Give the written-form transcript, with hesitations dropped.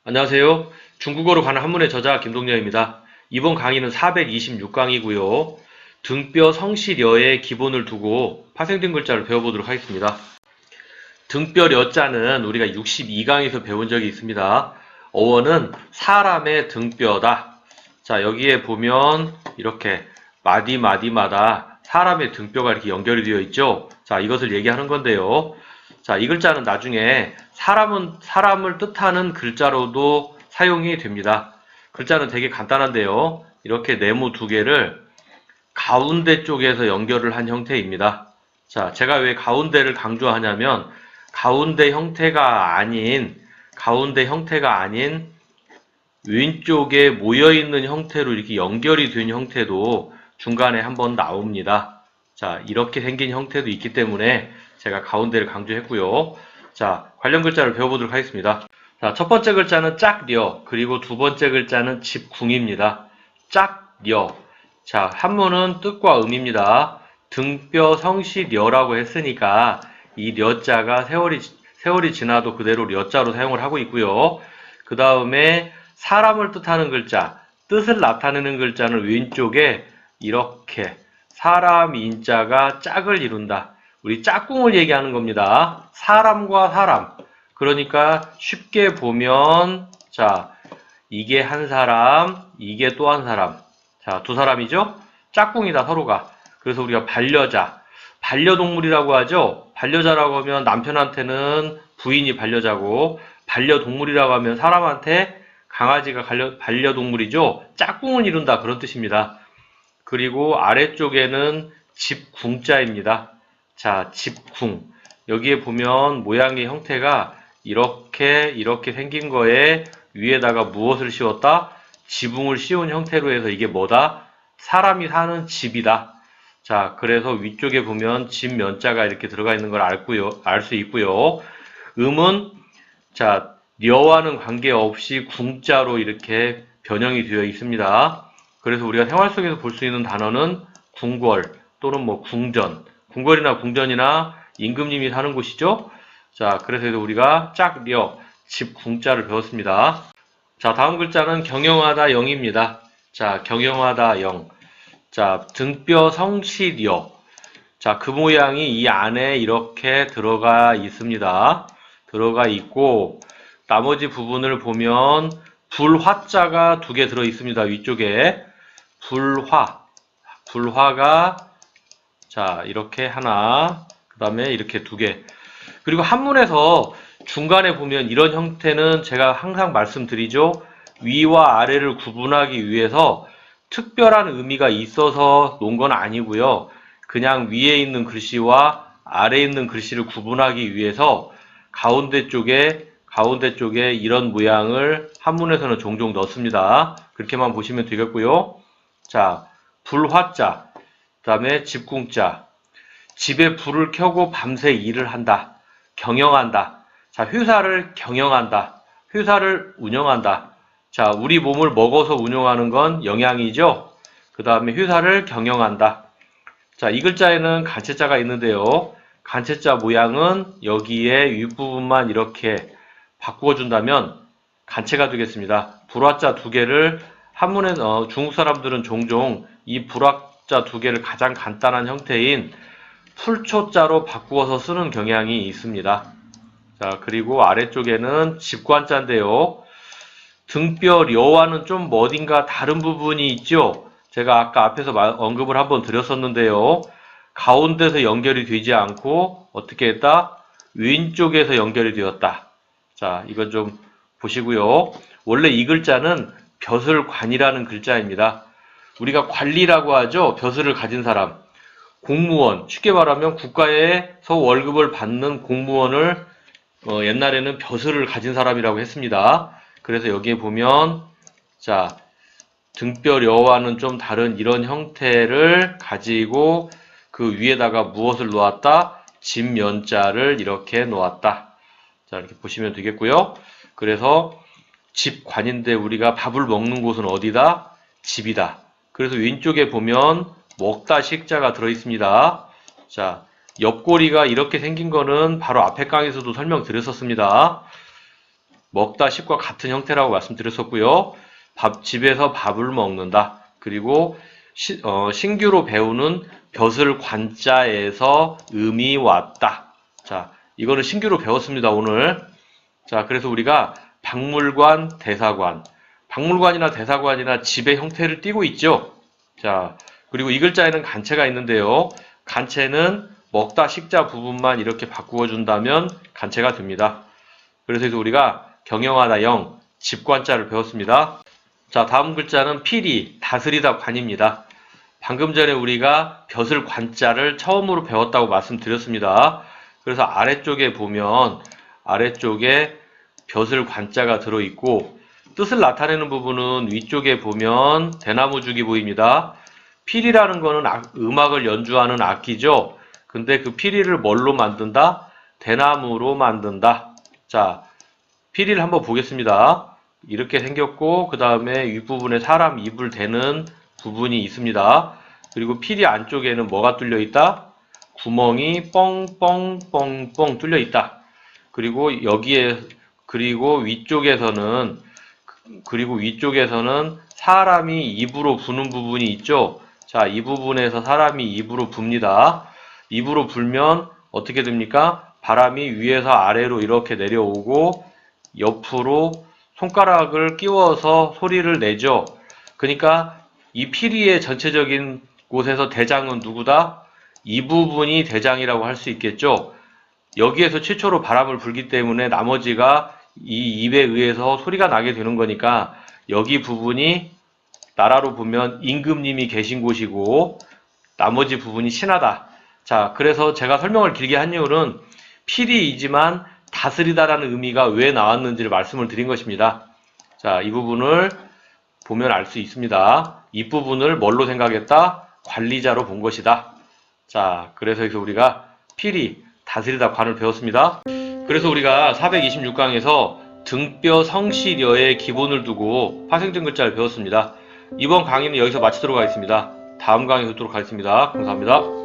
안녕하세요. 중국어로 가는 한문의 저자 김동렬입니다. 이번 강의는 426강이고요. 등뼈 성시려의 기본을 두고 파생된 글자를 배워보도록 하겠습니다. 등뼈 려자는 우리가 62강에서 배운 적이 있습니다. 어원은 사람의 등뼈다. 자, 여기에 보면 이렇게 마디마디마다 사람의 등뼈가 이렇게 연결이 되어 있죠. 자, 이것을 얘기하는 건데요. 자, 이 글자는 나중에 사람을 뜻하는 글자로도 사용이 됩니다. 글자는 되게 간단한데요. 이렇게 네모 두 개를 가운데 쪽에서 연결을 한 형태입니다. 자, 제가 왜 가운데를 강조하냐면 가운데 형태가 아닌 왼쪽에 모여있는 형태로 이렇게 연결이 된 형태도 중간에 한번 나옵니다. 자, 이렇게 생긴 형태도 있기 때문에 제가 가운데를 강조했고요. 자, 관련 글자를 배워보도록 하겠습니다. 자, 첫 번째 글자는 짝려, 그리고 두 번째 글자는 집궁입니다. 짝려. 자, 한문은 뜻과 의미입니다. 등뼈 성시려라고 했으니까 이 려자가 세월이 지나도 그대로 려자로 사용을 하고 있고요. 그 다음에 사람을 뜻하는 글자, 뜻을 나타내는 글자는 왼쪽에 이렇게 사람 인자가 짝을 이룬다. 우리 짝꿍을 얘기하는 겁니다. 사람과 사람. 그러니까 쉽게 보면 자, 이게 한 사람, 이게 또 한 사람. 자, 두 사람이죠? 짝꿍이다 서로가. 그래서 우리가 반려동물이라고 하죠. 반려자라고 하면 남편한테는 부인이 반려자고, 반려동물이라고 하면 사람한테 강아지가 반려동물이죠. 짝꿍을 이룬다 그런 뜻입니다. 그리고 아래쪽에는 집궁자입니다. 자, 집궁. 여기에 보면 모양의 형태가 이렇게 생긴 거에 위에다가 무엇을 씌웠다? 지붕을 씌운 형태로 해서 이게 뭐다? 사람이 사는 집이다. 자, 그래서 위쪽에 보면 집 면자가 이렇게 들어가 있는 걸 알 수 있고요. 음은 자, 려와는 관계없이 궁자로 이렇게 변형이 되어 있습니다. 그래서 우리가 생활 속에서 볼 수 있는 단어는 궁궐 또는 뭐 궁전, 궁궐이나 궁전이나 임금님이 사는 곳이죠. 자, 그래서 우리가 짝려, 집 궁자를 배웠습니다. 자, 다음 글자는 경영하다 영입니다. 자, 경영하다 영. 자, 등뼈 성시려. 자, 그 모양이 이 안에 이렇게 들어가 있습니다. 들어가 있고, 나머지 부분을 보면 불화자가 두 개 들어 있습니다. 위쪽에. 불화가 자, 이렇게 하나, 그 다음에 이렇게 두 개. 그리고 한문에서 중간에 보면 이런 형태는 제가 항상 말씀드리죠. 위와 아래를 구분하기 위해서 특별한 의미가 있어서 놓은 건 아니고요. 그냥 위에 있는 글씨와 아래에 있는 글씨를 구분하기 위해서 가운데 쪽에 이런 모양을 한문에서는 종종 넣습니다. 그렇게만 보시면 되겠고요. 자, 불화자, 그 다음에 집궁자. 집에 불을 켜고 밤새 일을 한다. 경영한다. 자, 회사를 경영한다. 회사를 운영한다. 자, 우리 몸을 먹어서 운영하는 건 영양이죠. 그 다음에 회사를 경영한다. 자, 이 글자에는 간체자가 있는데요. 간체자 모양은 여기에 윗부분만 이렇게 바꾸어준다면 간체가 되겠습니다. 불화자 두 개를 한문에 중국 사람들은 종종 이 불화자 두 개를 가장 간단한 형태인 풀초자로 바꾸어서 쓰는 경향이 있습니다. 자, 그리고 아래쪽에는 집관자인데요. 등뼈 려와는 좀 어딘가 다른 부분이 있죠. 제가 아까 앞에서 언급을 한번 드렸었는데요. 가운데서 연결이 되지 않고 어떻게 했다? 왼쪽에서 연결이 되었다. 자, 이건 좀 보시고요. 원래 이 글자는 벼슬관이라는 글자입니다. 우리가 관리라고 하죠. 벼슬을 가진 사람. 공무원, 쉽게 말하면 국가에서 월급을 받는 공무원을 옛날에는 벼슬을 가진 사람이라고 했습니다. 그래서 여기에 보면 자, 등뼈려와는 좀 다른 이런 형태를 가지고 그 위에다가 무엇을 놓았다? 집면자를 이렇게 놓았다. 자, 이렇게 보시면 되겠고요. 그래서 집관인데 우리가 밥을 먹는 곳은 어디다? 집이다. 그래서 왼쪽에 보면 먹다 식자가 들어있습니다. 자, 옆구리가 이렇게 생긴 거는 바로 앞에 강에서도 설명드렸었습니다. 먹다 씹과 같은 형태라고 말씀드렸었고요. 집에서 밥을 먹는다. 그리고 신규로 배우는 벼슬 관자에서 음이 왔다. 자, 이거는 신규로 배웠습니다, 오늘. 자, 그래서 우리가 박물관, 대사관. 박물관이나 대사관이나 집의 형태를 띠고 있죠. 자, 그리고 이 글자에는 간체가 있는데요. 간체는 먹다 식자 부분만 이렇게 바꾸어 준다면 간체가 됩니다. 그래서 우리가 경영하다 영, 집관자를 배웠습니다. 자, 다음 글자는 필이, 다스리다 관입니다. 방금 전에 우리가 벼슬 관자를 처음으로 배웠다고 말씀드렸습니다. 그래서 아래쪽에 보면 아래쪽에 벼슬 관자가 들어있고 뜻을 나타내는 부분은 위쪽에 보면 대나무죽이 보입니다. 필이라는 거는 음악을 연주하는 악기죠. 근데 그 피리를 뭘로 만든다? 대나무로 만든다. 자, 피리를 한번 보겠습니다. 이렇게 생겼고 그 다음에 윗부분에 사람 입을 대는 부분이 있습니다. 그리고 피리 안쪽에는 뭐가 뚫려 있다? 구멍이 뻥뻥뻥뻥 뚫려 있다. 그리고 위쪽에서는 사람이 입으로 부는 부분이 있죠. 자, 이 부분에서 사람이 입으로 붑니다. 입으로 불면 어떻게 됩니까? 바람이 위에서 아래로 이렇게 내려오고 옆으로 손가락을 끼워서 소리를 내죠. 그러니까 이 피리의 전체적인 곳에서 대장은 누구다? 이 부분이 대장이라고 할 수 있겠죠. 여기에서 최초로 바람을 불기 때문에 나머지가 이 입에 의해서 소리가 나게 되는 거니까 여기 부분이 나라로 보면 임금님이 계신 곳이고 나머지 부분이 신하다. 자, 그래서 제가 설명을 길게 한 이유는 필이이지만 다스리다라는 의미가 왜 나왔는지를 말씀을 드린 것입니다. 자, 이 부분을 보면 알 수 있습니다. 이 부분을 뭘로 생각했다? 관리자로 본 것이다. 자, 그래서 우리가 필이, 다스리다 관을 배웠습니다. 그래서 우리가 426강에서 등뼈 성시려의 기본을 두고 파생된 글자를 배웠습니다. 이번 강의는 여기서 마치도록 하겠습니다. 다음 강의에 뵙도록 하겠습니다. 감사합니다.